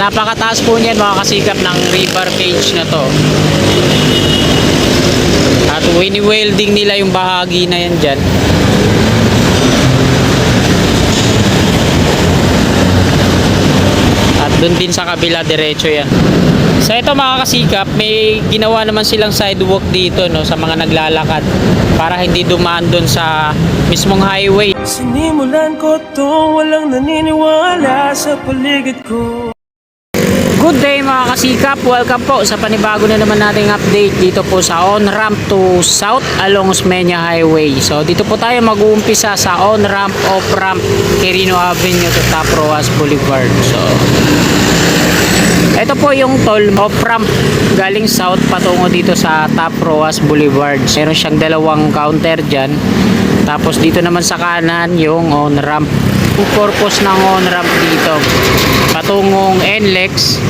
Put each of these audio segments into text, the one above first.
napakataas po niyan mga kasikap ng rebar cage na to. At wini-welding nila yung bahagi na yan dyan. At dun din sa kabila diretso yan. So ito mga kasikap, may ginawa naman silang sidewalk dito no, sa mga naglalakad para hindi dumaan dun sa mismong highway. Sinimulan ko to, walang naniniwala sa paligid ko. Good day mga kasikap, welcome po sa panibago na naman nating update dito po sa on-ramp to south along Osmeña Highway. So dito po tayo mag-uumpisa sa on-ramp, off-ramp, Quirino Avenue to Top Roas Boulevard. So ito po yung toll off-ramp galing south patungo dito sa Top Roas Boulevard. Meron siyang dalawang counter dyan. Tapos dito naman sa kanan yung on-ramp. Yung purpose ng on-ramp dito, patungong NLEX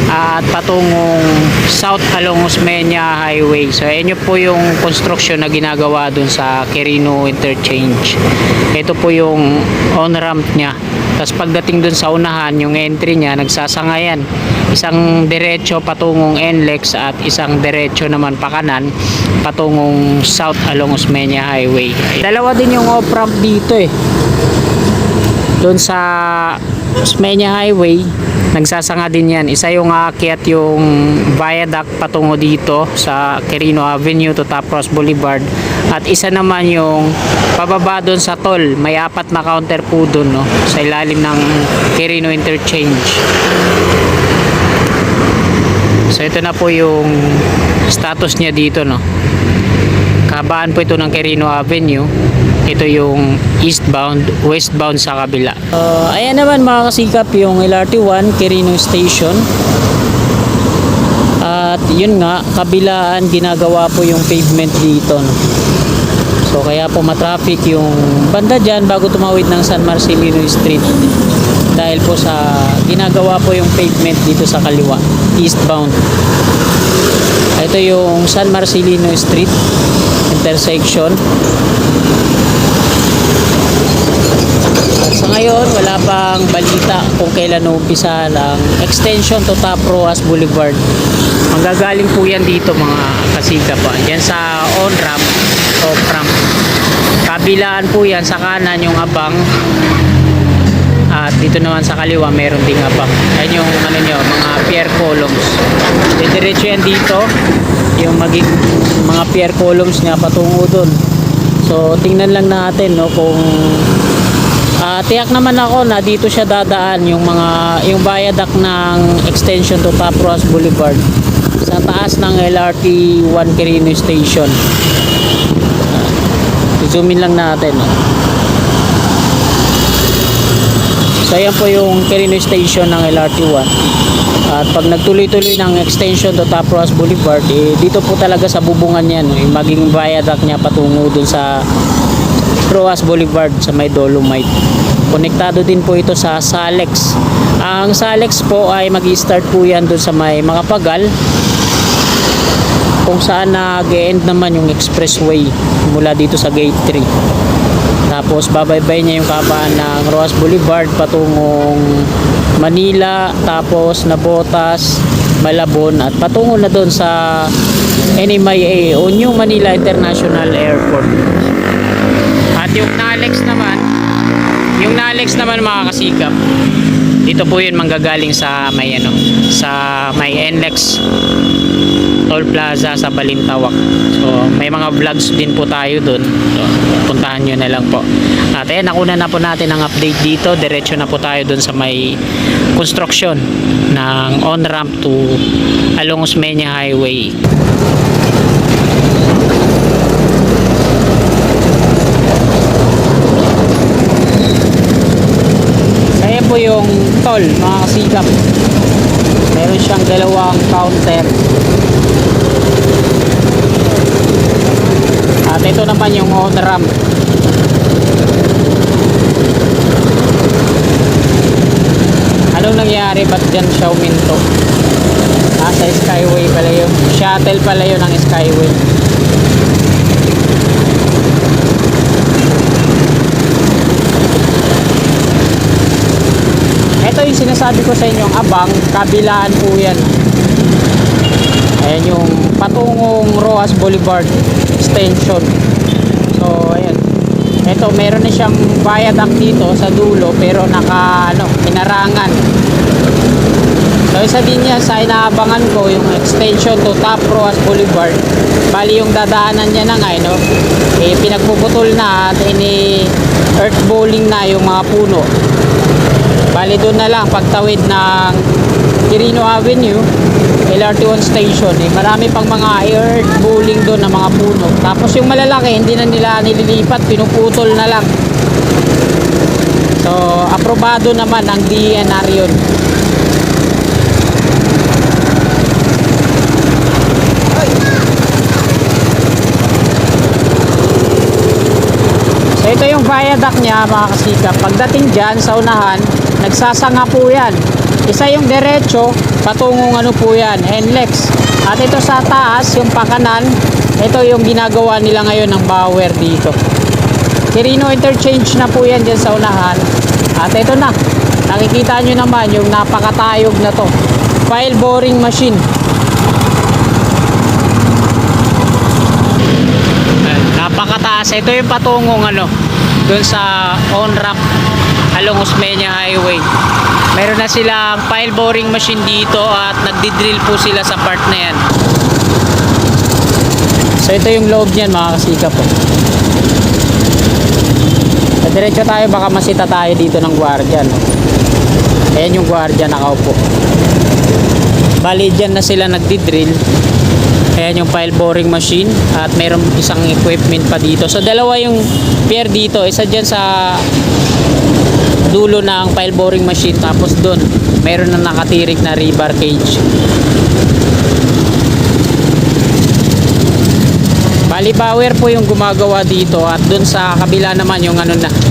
at patungong south along Osmeña Highway. So ayan po yung construction na ginagawa dun sa Quirino Interchange. Ito po yung on-ramp niya. Tapos pagdating dun sa unahan, yung entry niya nagsasangayan. Isang diretso patungong NLEX at isang diretso naman pakanan patungong south along Osmeña Highway. Dalawa din yung off-ramp dito eh. Doon sa Osmeña Highway, nagsasanga din yan. Isa yung aakyat yung viaduct patungo dito sa Quirino Avenue to Top Roas Boulevard. At isa naman yung pababa doon sa toll. May 4 na counter po doon no, sa ilalim ng Quirino Interchange. So ito na po yung status niya dito no. Kabaan po ito ng Quirino Avenue. Ito yung eastbound, westbound sa kabila. Ayan naman mga kasikap yung LRT1 Quirino Station. At yun nga, kabilaan ginagawa po yung pavement dito no? So kaya po matraffic yung banda dyan bago tumawid ng San Marcelino Street. Dahil po sa ginagawa po yung pavement dito sa kaliwa, eastbound. Ito yung San Marcelino Street intersection. At sa ngayon, wala pang balita kung kailan umpisa ang extension to Top Roas Boulevard. Manggagaling po yan dito mga kasikap. Yan sa on-ramp, off-ramp. Kabilaan po yan sa kanan yung abang. At dito naman sa kaliwa meron ding abang. Yan yung ano nyo, mga pier columns. Diretso yan dito. Yung maging mga pier columns niya patungo dun. So tingnan lang natin no, kung tiyak naman ako na dito siya dadaan yung yung viaduct ng extension to Top Roas Boulevard sa taas ng LRT 1 Quirino Station. Zoom in lang natin no. So ayan po yung Quirino Station ng LRT 1. At pag nagtuloy-tuloy ng extension to Top Roas Boulevard, dito po talaga sa bubungan yan, yung maging viaduct niya patungo dun sa Roas Boulevard sa may Dolomite. Konektado din po ito sa Salex. Ang Salex po ay mag-i-start po yan dun sa may Makapagal, kung saan nag-e-end naman yung expressway mula dito sa Gate 3. Tapos babaybay niya yung kabaan ng Roas Boulevard patungong Manila, tapos Nabotas, Malabon at patungo na doon sa NMIA o New Manila International Airport. At yung Nalex naman mga kasikap, dito po yun manggagaling sa may sa may NLEX Toll Plaza sa Balintawak. So may mga vlogs din po tayo dun, so puntahan nyo na lang po. At ayan, nakuna na po natin ang update dito. Diretso na po tayo dun sa may construction ng on-ramp to along Osmeña Highway. Ayan po yung toll mga kasikap. Meron siyang dalawang counter. At ito naman yung on-ramp. Anong nangyari? Ba't dyan siya uminto? Sa Skyway pala yun. Shuttle pala yun ng Skyway. Ito yung sinasabi ko sa inyong abang, kabilaan po yan. Ayan yung patungong Roas Boulevard Extension. So ayan. Ito meron na siyang viaduct dito sa dulo pero pinarangan. So isa din yan sa inaabangan ko yung extension to Top Roas Boulevard. Bali yung dadaanan niya na nga pinagpuputol na at earth bowling na yung mga puno. Bali doon na lang pagtawid ng Quirino Avenue LRT1 station, marami pang mga earth bowling doon na mga puno. Tapos yung malalaki hindi na nila nililipat, pinuputol na lang. So aprobado naman ang DENR yun. So ito yung viaduct niya mga kasikap. Pagdating dyan sa unahan, nagsasanga po yan. Isa yung derecho, patungong po yan, NLEX. At ito sa taas, yung pakanan, ito yung ginagawa nila ngayon ng Bauer dito. Quirino interchange na po yan dyan sa unahan. At ito na, nakikita nyo naman yung napakatayog na to. File boring machine. Napakataas. Ito yung patungong dun sa on-ramp along Osmeña Highway. Meron na silang file boring machine dito at nagdi-drill po sila sa part na yan. So ito yung loob niyan mga kasikap po. Diretso tayo, baka masita tayo dito ng gwardiya. Ayan yung gwardiya nakaupo. Bali dyan na sila nagdi-drill. Ayan yung file boring machine at mayroong isang equipment pa dito. So dalawa yung pier dito, isa dyan sa dulo ng file boring machine, tapos doon mayroon na nakatirik na rebar cage. Bali Bauer po yung gumagawa dito at doon sa kabila naman yung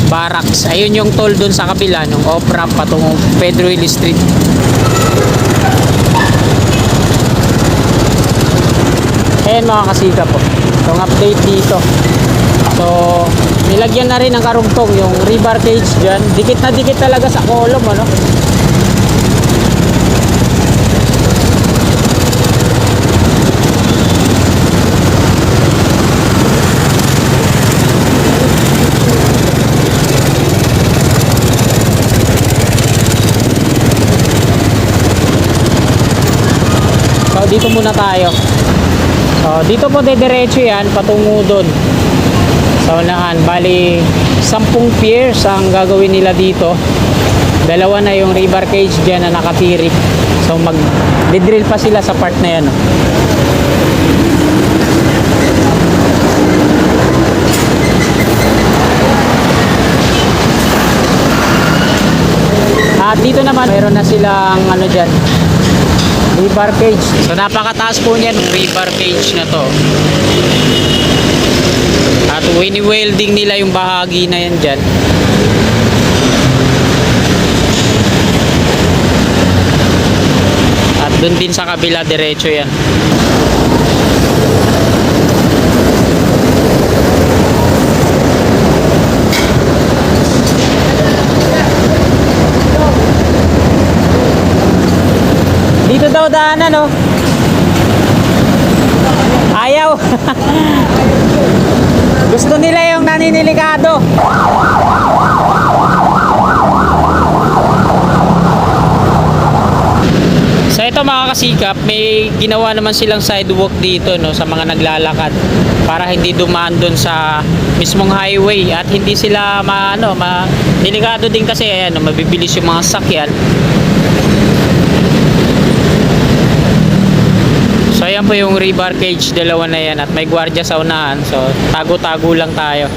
barracks. Ayun yung toll doon sa kabila ng off-ramp patungong Pedro Hill Street. Ayan mga kasika po, itong update dito. So nilagyan na rin ng karugtong yung rebar cage dyan. Dikit na dikit talaga sa column So dito muna tayo. So dito po dediretso yan patungo doon sa unahan. Bali 10 piers ang gagawin nila dito. Dalawa na yung rebar cage dyan na nakatirik. So mag-drill pa sila sa part na yan. At dito naman mayroon na silang dyan, rebar cage. So napakataas po niyan rebar cage na to. At wini-welding nila yung bahagi na yan dyan. At dun din sa kabila diretso yan. Dito daw daanan ayaw. Gusto nila yung naninilikado. So ito mga kasikap, may ginawa naman silang sidewalk dito sa mga naglalakad para hindi dumaan doon sa mismong highway at hindi sila delikado din kasi mabibilis yung mga sakyan. So ayan po yung rebar cage, dalawa na yan at may gwardiya sa unahan. So tago-tago lang tayo.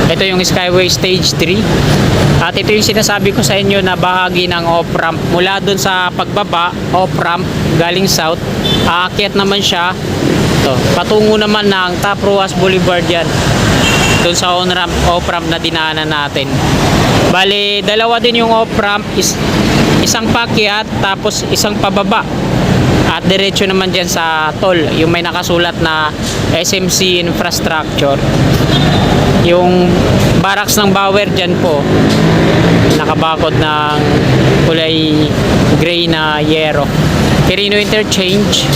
Ito yung Skyway Stage 3. At ito yung sinasabi ko sa inyo na bahagi ng off-ramp. Mula dun sa pagbaba, off-ramp, galing south, aakyat naman siya. Ito, patungo naman ng Top Roas Boulevard yan. Dun sa on-ramp, off-ramp na dinaanan natin. Bali, dalawa din yung off-ramp. Isang paakyat, tapos isang pababa. At diretso naman dyan sa toll, yung may nakasulat na SMC infrastructure. Yung barracks ng Bauer dyan po, nakabakod ng kulay gray na yero. Quirino Interchange.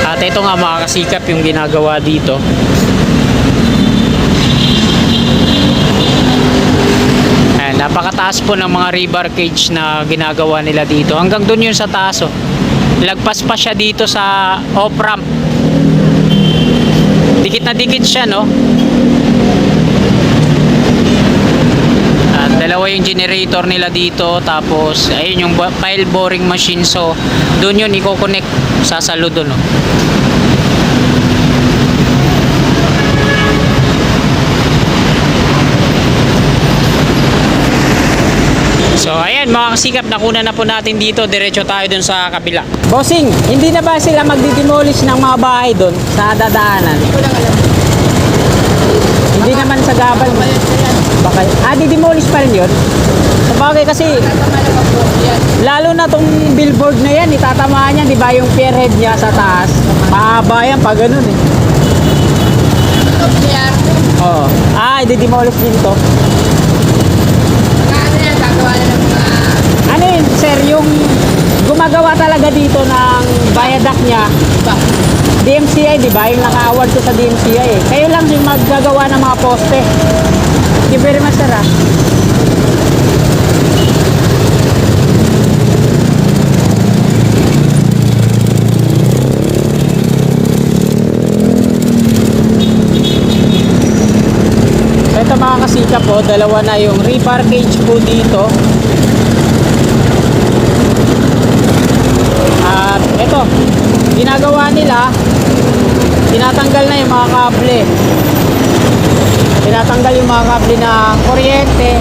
At ito nga mga kasikap yung ginagawa dito. Ayan, napakataas po ng mga rebar cage na ginagawa nila dito. Hanggang dun yun sa taas. Oh. Lagpas pa siya dito sa off-ramp. Dikit na dikit siya, no? At dalawa yung generator nila dito. Tapos, ayun yung pile boring machine. So, doon yun i-connect sa saludo, no? So, ayan mga kasikap, nakuna na po natin dito. Diretso tayo dun sa kabila. Bossing, hindi na ba sila magdi-demolish ng mga bahay dun sa dadaanan? Hindi ko lang alam. Hindi naman sa gabal. Baka, di-demolish pa rin yun? Sabagay kasi, lalo na tong billboard na yan, itatamaan yan, di ba yung pierhead niya sa taas? Mahaba yan pag ganun eh. Ito, PR. Oo. I-demolish din to. Ano yan, gagawa na ng mga... Ano yun, sir, yung gumagawa talaga dito ng viaduct niya, Iba. DMCI, di ba? Yung naka-award ko sa DMCI eh. Kayo lang yung maggagawa ng mga poste. Thank you very much, sir. So ito mga kasikap po, dalawa na yung rebar cage po dito. At ito, ginagawa nila, tinatanggal na yung mga kable. Tinatanggal yung mga kable ng kuryente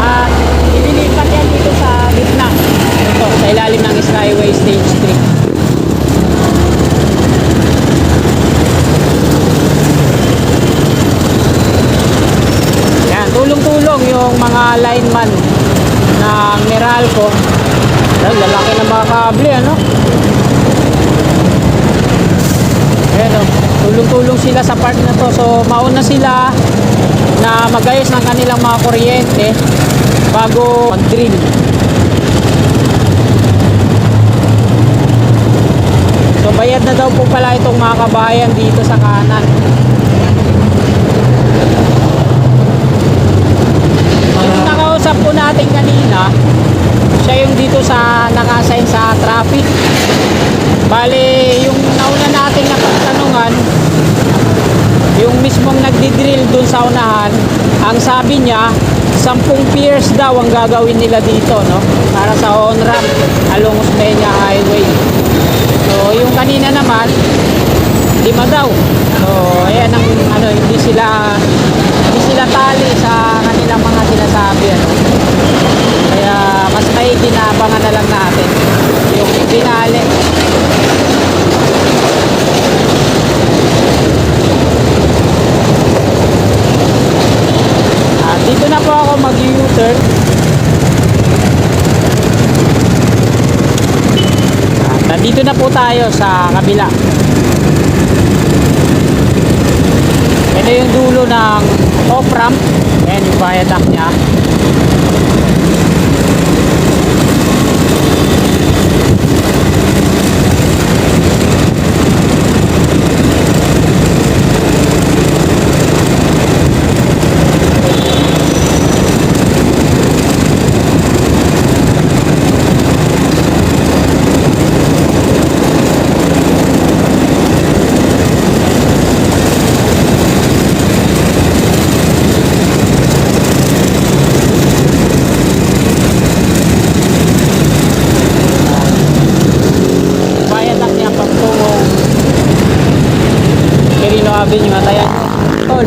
at ililipat yan dito sa gitna. Ito, sa ilalim ng Skyway Stage 3. Yan, tulong-tulong yung mga lineman ng Meralco. Lalaki ng mga kable, ano? Ayan, oh. Tulong-tulong sila sa part na to. So, mauna sila na magayos ng kanilang mga kuryente bago mag-drill. So, bayad na daw po pala itong mga kabayan dito sa kanan. Yung nakausap po natin kanina, siya yung dito sa naka-assign sa traffic. Bale, yung nauna nating napagtanungan, yung mismong nagdi-drill dun sa unahan, ang sabi niya, 10 piers daw ang gagawin nila dito, no? Para sa on-ramp along Osmeña Highway. So, yung kanina naman, 5 daw. So, ayan ang ano, hindi sila tali sa kanilang mga sinasabi, ano? Kaya mas may ginabangan na lang natin yung finale. Dito na po ako mag-U-turn. Nandito na po tayo sa kabila. Ito yung dulo ng off-ramp. Ayan yung viaduct niya. Avenue at ayan toll.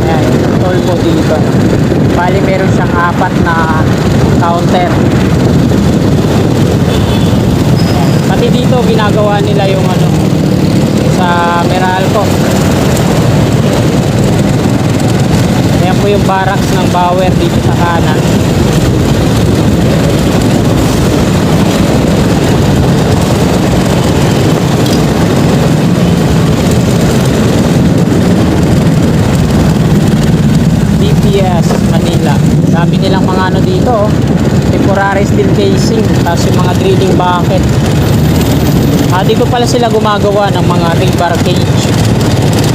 Ayan, toll po dito. Bali meron siyang 4 na counter. Ayan. Pati dito ginagawa nila yung ano sa Meralco. Ayan po yung barracks ng Bauer dito sa kanan. ito, oh. Temporary steel casing, tapos yung mga drilling bucket. Dito pala sila gumagawa ng mga rebar cage.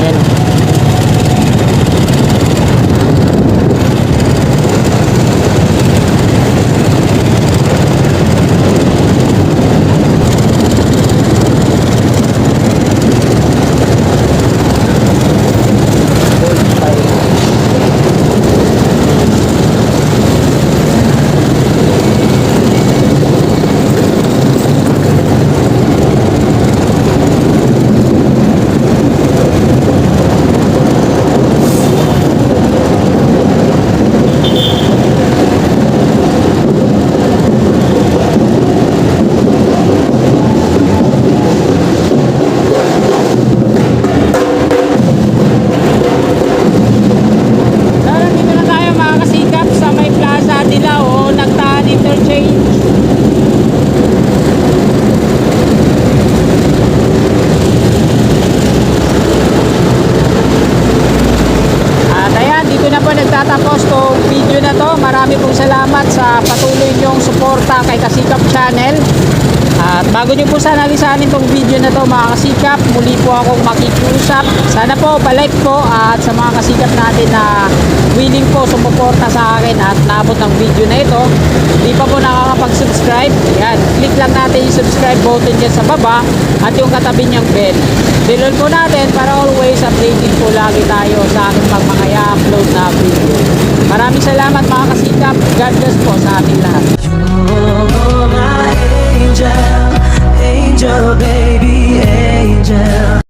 Ayan, oh. Dito na tayo mga kasikap sa may plaza nila o Nagtaan Interchange. At ayan, dito na po nagtatapos tong video na to. Marami pong salamat sa patuloy nyong suporta kay Kasikap Channel. At bago nyo po sana lisanin tong video na to mga kasikap, muli po akong makikiusap. Sana po palike po at sa mga kasikap natin na willing po sumuporta sa akin at naabot ng video na ito, hindi pa po nakakapag-subscribe, yan, click lang natin yung subscribe button dyan sa baba at yung katabi niyang bell. Bell po natin para always updated po lagi tayo sa aking mga i-upload na video. Maraming salamat mga kasikap. God bless po sa ating lahat. Oh, my angel, angel baby, angel.